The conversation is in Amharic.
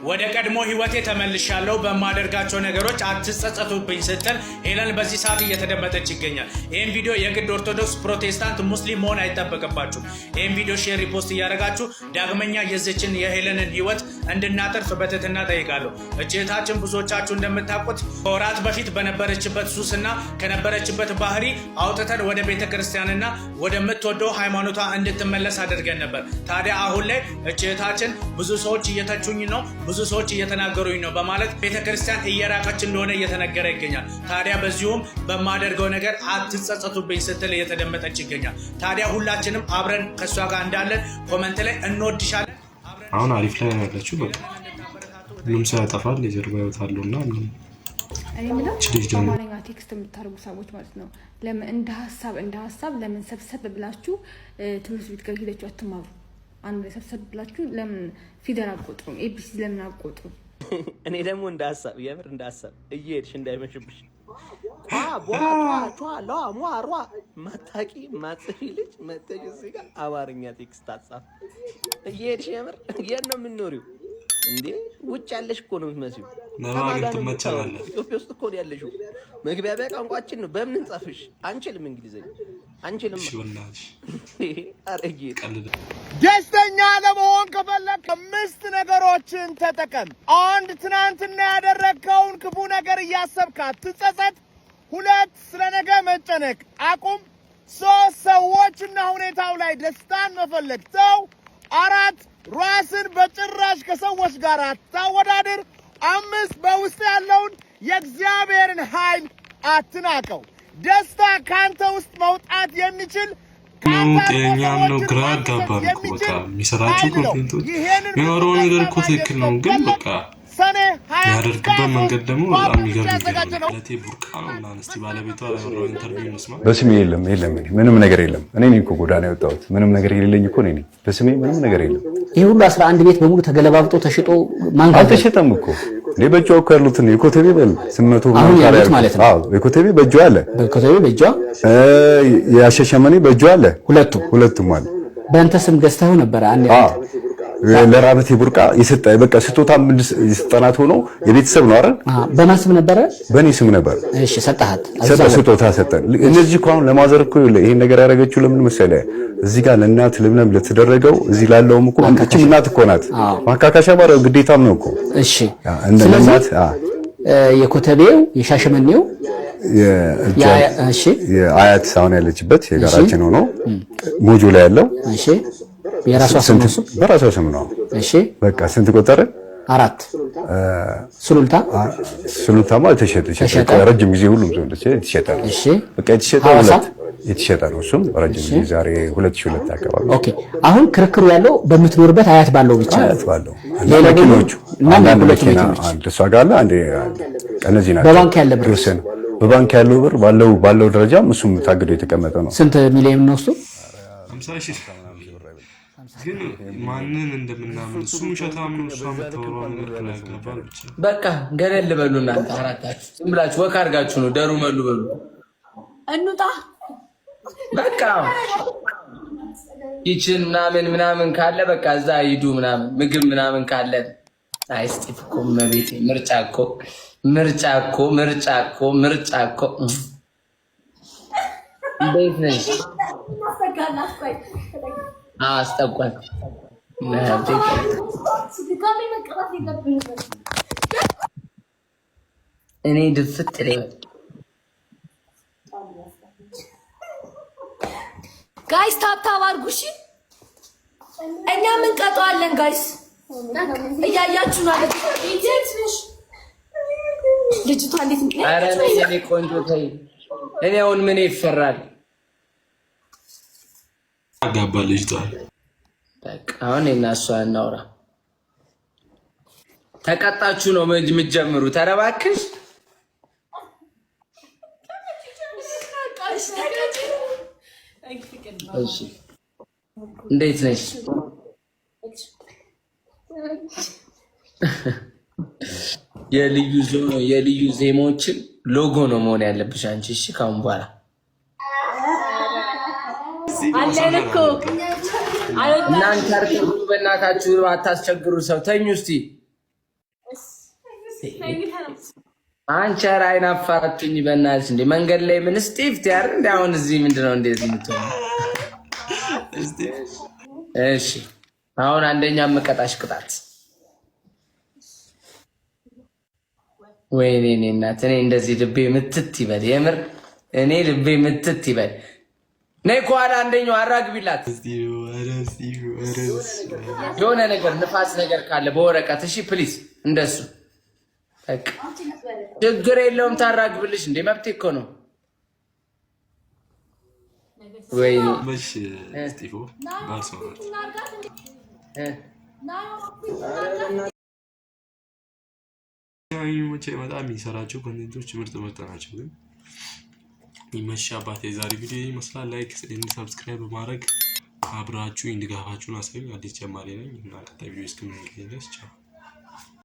ወደ ቀድሞ ህይወቴ ተመልሻለሁ በማደርጋቸው ነገሮች አትጸጸቱብኝ ስትል ሄለን በዚህ ሰዓት እየተደመጠች ይገኛል። ይህን ቪዲዮ የግድ ኦርቶዶክስ፣ ፕሮቴስታንት፣ ሙስሊም መሆን አይጠበቅባችሁም። ይህን ቪዲዮ ሼር፣ ሪፖስት እያደረጋችሁ ዳግመኛ የዚችን የሄለንን ህይወት እንድናተርፍ በትህትና ጠይቃለሁ። እህታችን ብዙዎቻችሁ እንደምታውቁት ከወራት በፊት በነበረችበት ሱስና ከነበረችበት ባህሪ አውጥተን ወደ ቤተክርስቲያንና ወደምትወደው ሃይማኖቷ እንድትመለስ አድርገን ነበር። ታዲያ አሁን ላይ እህታችን ብዙ ሰዎች እየተቹኝ ነው፣ ብዙ ሰዎች እየተናገሩኝ ነው በማለት ቤተክርስቲያን እየራቀች እንደሆነ እየተነገረ ይገኛል። ታዲያ በዚሁም በማደርገው ነገር አትጸጸቱብኝ ስትል እየተደመጠች ይገኛል። ታዲያ ሁላችንም አብረን ከሷ ጋር እንዳለን ኮሜንት ላይ እንወድሻለን። አሁን አሪፍ ላይ ነው ያለችው። በቃ ሁሉም ሰው ያጠፋል፣ የጀርባ ህይወት አለውና አማርኛ ቴክስት የምታደርጉ ሰዎች ማለት ነው። ለምን እንደ ሀሳብ ለምን ሰብሰብ ብላችሁ ትምህርት ቤት ጋር ሄዳችሁ አትማሩ? አንድ ሰብሰብ ብላችሁ ለምን ፊደል አትቆጥሩም? ኤቢሲ ለምን አትቆጥሩም? እኔ ደግሞ እንደ ሀሳብ የምር እንደ ሀሳብ እየሄድሽ እንዳይመሽብሽ ማታቂ ማጽፊ ልጅ መተሽ እዚህ ጋር አማርኛ ቴክስት አጻፍ እየሄድሽ የምር የት ነው የምንኖሪው እንዴ? ውጭ ያለሽ እኮ ነው የምትመስዩ። ኢትዮጵያ ውስጥ እኮ ነው ያለሽው። መግቢያቢያ ቋንቋችን ነው። በምን እንጻፍሽ? አንችልም እንግሊዘኛ አንችልም። ደስተኛ ለመሆን ከፈለክ 5 ነገሮችን ተጠቀም። 1 ትናንትና ያደረግከውን ክፉ ነገር እያሰብክ አትጸጸት። 2 ስለ ነገ መጨነቅ አቁም። 3 ሰዎችና ሁኔታው ላይ ደስታን መፈለግ ተው። 4 ራስን በጭራሽ ከሰዎች ጋር አታወዳድር። 5 በውስጥ ያለውን የእግዚአብሔርን ኃይል አትናቀው። ደስታ ካንተ ውስጥ መውጣት የሚችል ጤኛም ነው። ግራ አጋባን እኮ በቃ የሚሰራቸው ኮንቴንቶች የሚኖረው ነገር እኮ ትክክል ነው፣ ግን በቃ ያደርግበት መንገድ ደግሞ በጣም የሚገርም ነው። ለቴ ቡርቃ ነው እና እስቲ ባለቤቷ ያወራው ኢንተርቪው እንስማ። በስሜ የለም ምንም ነገር የለም። እኔ ነኝ እኮ ጎዳና የወጣሁት። ምንም ነገር የሌለኝ እኮ ነኝ። በስሜ ምንም ነገር የለም። ይሄ ሁሉ 11 ቤት በሙሉ ተገለባብጦ ተሽጦ ማን አልተሸጠም እኮ። እኔ በእጇ እኮ ያሉትን የኮተቤ በል 800 አሁን ያሉት ማለት ነው። አዎ የኮተቤ በእጇ አለ፣ በኮተቤ በእጇ ያሸሸመኔ በእጇ አለ። ሁለቱም አለ። በእንተ ስም ገዝተው ነበር አንዴ ለራበቴ ቡርቃ ይሰጣ በቃ ስጦታ ምን ይስጠናት ሆኖ የቤተሰብ ነው አይደል? በማን ስም ነበር? በእኔ ስም ነበር። እሺ ሰጣሃት? ስጦታ ሰጠን። እነዚህ እኮ አሁን ለማዘር እኮ ይሄን ነገር ያደረገችው ለምን መሰለህ? እዚህ ጋር ለእናት ለምንም ለተደረገው እዚህ ላለውም እኮ አንቺም እናት እኮ ናት። ማካካሻ ባለው ግዴታም ነው እኮ። እሺ ስለዚህ የኮተቤው የሻሸመኔው የአያት ሳውን ያለችበት የጋራችን ሆኖ ሞጆ ላይ ያለው እሺ የራሷ ስም ነው። በራሷ ስም ነው። እሺ በቃ ስንት ቆጠረ? 4 ሱሉልታ ማለት ተሸጠ። ረጅም ጊዜ ሁሉም ሰው ተሸጠ። እሺ በቃ የተሸጠ ነው። እሱም ረጅም ጊዜ ዛሬ 2002 አካባቢ። ኦኬ አሁን ክርክሩ ያለው በምትኖርበት አያት ባለው ብቻ ነው። አያት ባለው ሌሎች እና መኪና አንድ እሷ ጋር አለ። አንዴ እነዚህ ናቸው። በባንክ ያለ ብር በባንክ ያለው ብር ባለው ደረጃም እሱም ታግዶ የተቀመጠ ነው። ስንት ሚሊዮን ነው እሱ? 50 ሺህ ግን ማንን እንደምናምን እሱ ውሸታም ነው። እሷ የምታወራው ነገር ከላይገባል። ብቻ በቃ ገለል በሉ እናንተ አራታችሁ ዝም ብላችሁ ወክ አድርጋችሁ ነው ደሩ መሉ በሉ እንውጣ በቃ ኪችን ምናምን ካለ በቃ እዛ ሂዱ ምናምን ምግብ ምናምን ካለ አይስጢፍ እኮ መቤቴ ምርጫ እኮ እንዴት ነሽ? አስጠቋል እኔ ድፍት ላይ ጋይስ ታብታብ አድርጉ እሺ። እኛ ምን ቀጠዋለን ጋይስ እያያችሁ ነው አይደል? ልጅቷ እንዴት ነው? ኧረ እኔ ቆንጆ ተይ። እኔ አሁን ምን ይፈራል? አጋባ ልጅቷ በቃ አሁን እና እሷ እናውራ። ተቀጣችሁ ነው የምትጀምሩ? ተረባክሽ እሺ እንዴት ነሽ? የልዩ ዜማዎችን ሎጎ ነው መሆን ያለብሽ አንቺ። እሺ ካሁን በኋላ አለን እኮ እናንተ አርኩ በእናታችሁ አታስቸግሩ ሰው ተኙ እስቲ አንቺ ኧረ አይናፋራችሁኝ በእናትሽ እንደ መንገድ ላይ ምን ስቲቭ ያር እንደ አሁን እዚህ ምንድነው እንደዚህ የምትሆነው? እሺ አሁን አንደኛ መቀጣሽ ቅጣት ወይኔ እኔ እናት እኔ እንደዚህ ልቤ ምትት ይበል የምር እኔ ልቤ ምትት ይበል። ነይ ከኋላ አንደኛው አራግቢላት የሆነ ነገር ንፋስ ነገር ካለ በወረቀት እሺ ፕሊዝ እንደሱ በቃ ችግር የለውም ታራግብልሽ እንደ መብቴ እኮ ነው። ወይኔ መሽ ስቲፎ ባልሶናል መቼ በጣም የሚሰራቸው ኮንቴንቶች ምርጥ ናቸው። ግን ይመሽ አባቴ የዛሬ ቪዲዮ ይመስላል። ላይክ ኤንድ ሰብስክራይብ በማድረግ አብራችሁ እንድጋፋችሁን አሳዩኝ። አዲስ ጀማሪ ነኝ እና ቀጣይ ቪዲዮ እስከምንገናኝ ድረስ ቻው።